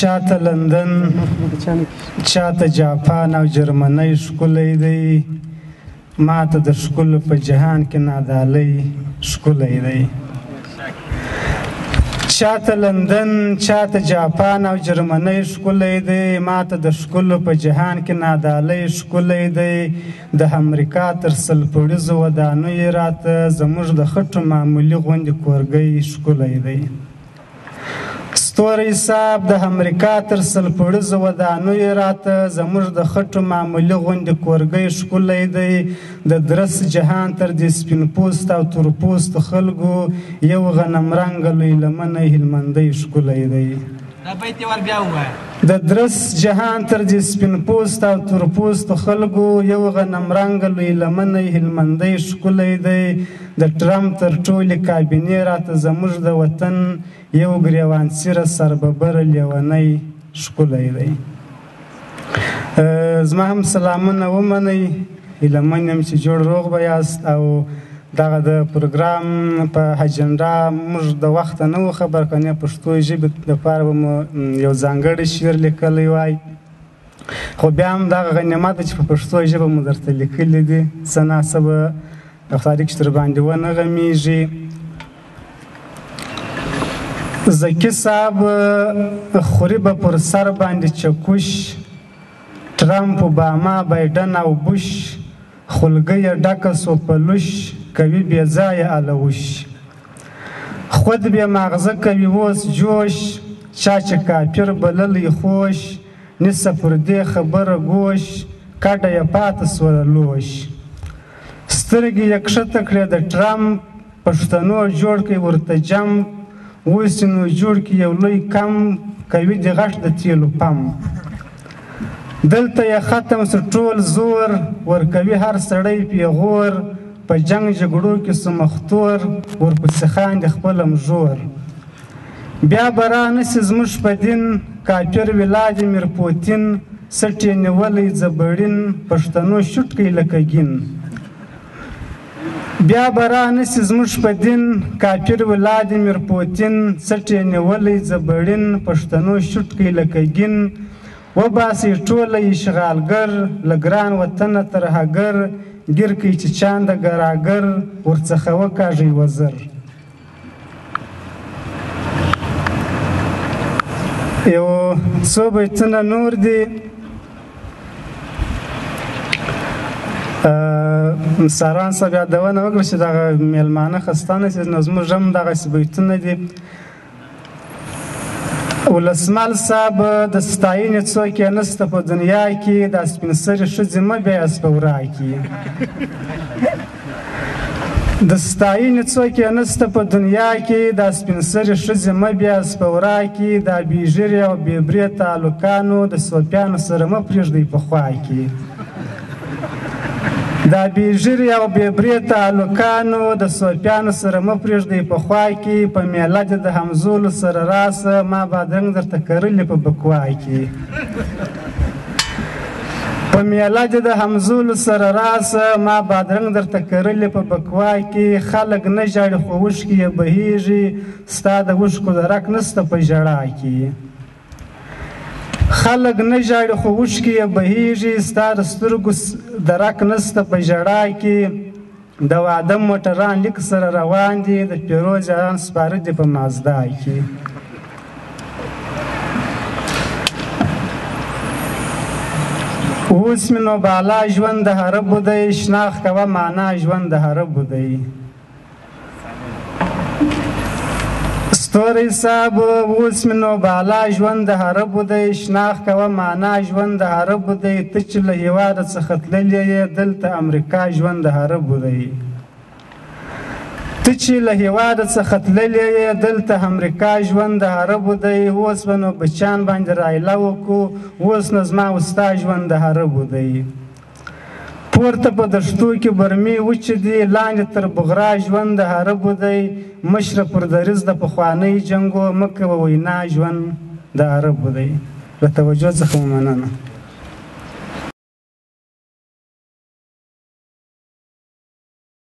چاته لندن، چاته جاپان او جرمنی ښکلی دی، ماته د ښکلو په جهان کې نادالی ښکلی دی. چاته لندن، چاته جاپان او جرمنی ښکلی دی، ماته د ښکلو په جهان کې نادالی ښکلی دی. د امریکا تر سلپړیزو ودانیو راته زموږ د خټو معمولي غوندې کورګی ښکلی دی. ستوری صاحب د امریکا تر سلپړیزو ودانیو راته زموږ د خټو معمولي غوندې کورګی ښکلی دی. د درس جهان تر دې سپین پوست او تور پوست خلکو یو غنم رنګه لوی لمنی هلمندی ښکلی دی. د درس جهان تر دې سپین پوست او تور پوست خلکو یو غنم رنګه لوی لمنی هلمندی ښکلی دی. د ټرمپ تر ټولې کابینې راته زموږ د وطن یو ګریوان څیره سرببره لیونی ښکلی دی. زما هم سلامونه ومنئ، هیله من یم چې جوړ روغ به یاست. او دغه د پروګرام په اجنډا موږ د وخته نه و خبر، کنې پښتو ژبې دپاره به مو یو ځانګړی شعر لیکلی وای، خو بیا هم دغه غنیمت ده چې په پښتو ژبه مو درته لیکلي دي. څه ناڅه به تاریخ چې تر باندې ونه غمیږي. زکي صاحب خوري به پر سر باندې چکوش، ټرمپ، اوباما، بایډن او بوش، خولګۍ یې ډکه سو په لوش، کوي بې ځایه الوش. خود بې ماغزه کوي اوس جوش، چا چې کافر بللی خوش، نیسه پر دې خبره ګوش، کډه یې پاته سوله لوش. سترګې یې کښته کړې د ټرمپ، پښتنو جوړ کړئ ورته جمپ، اوس نو جوړ کړي یو لوی کم، کوي د غټ د تیلو پم. دلته یې ختم سو ټول زور، ورکوي هر سړی پیغور، په جنگ جګړو کې سو مختور، ورپسې خاندي خپله مژور. بیا به را نسي زموږ په دین، کافر ولادیمیر پوتین، سټ یې نیولی زبړین، پښتنو شوټ کوي لکه ګین. بیا به را نسي زموږ په دین، کافر ولادیمیر پوتین، سټ یې نیولی زبړین، پښتنو شوټ کوي لکه ګین. وباسئ ټوله اشغالګر، له ګران وطنه تر هګر، ګیر کوي چې چانده ګراګر، ورڅخه وکاږئ وزر. یو څو بیتونه نور دي. ساران صاحب یادونه وکړه چې دغه میلمانه خستانه سي، نو زموږ هم دغسې بیتونه دي. ولسمل صاحب د ستاینې څوک یې نسته په دنیا کې، دا سپین سرې ښځې مه بیایاست په ورا کې. د ستاینې څوک یې نسته په دنیا کې، دا سپین سرې ښځې مه بیایاست په ورا کې. دا بې ږیرې او بې برې تعلقانو د صوفیانو سره مه پرېږدئ په خوا کې. دا بې ږیرې او بې برې تعلقانو د صوفیانو سره مه پرېږدئ په خوا کې. په میله دې د همزولو سره راسه، ما بادرنګ درته کرلي په بکوا کې. په میله دې د همزولو سره راسه، ما بادرنګ درته کرلي په بکوا کې. خلک نه ژاړي خو اوښکې یې بهیږي، ستا د اوښکو درک نسته په ژړا کې. خلک نه ژاړي خو اوښکې یې بهیږي، ستا د سترګو درک نسته په ژړا کې. د واده موټران لیک سره روان دي، د پیروز یاران سپاره دي په مازدا کې. اوس مې نو بالا ژوند د عربو دی، شناخت کوه معنا ژوند د عربو دی. ستوری صاحب اوس مې نو بالا ژوند د عربو دی، شناخت کوه معنا ژوند د عربو دی. ته چې له هېواده څخه تللی یې، دلته امریکا ژوند د عربو دی. ته چې له هېواده څخه تللی یې، دلته امریکا ژوند د عربو دی. اوس به نو بچیان باندې رایله وکړو، اوس نو زما او ستا ژوند د عربو دی. پورته په دښتو کې برمې وچې دي، لاندې تر بغرا ژوند د عربو دی. مشره پر دریځ د پخوانۍ جنګو، مه کوه وینا ژوند د عربو دی. له توجه څخه مننه.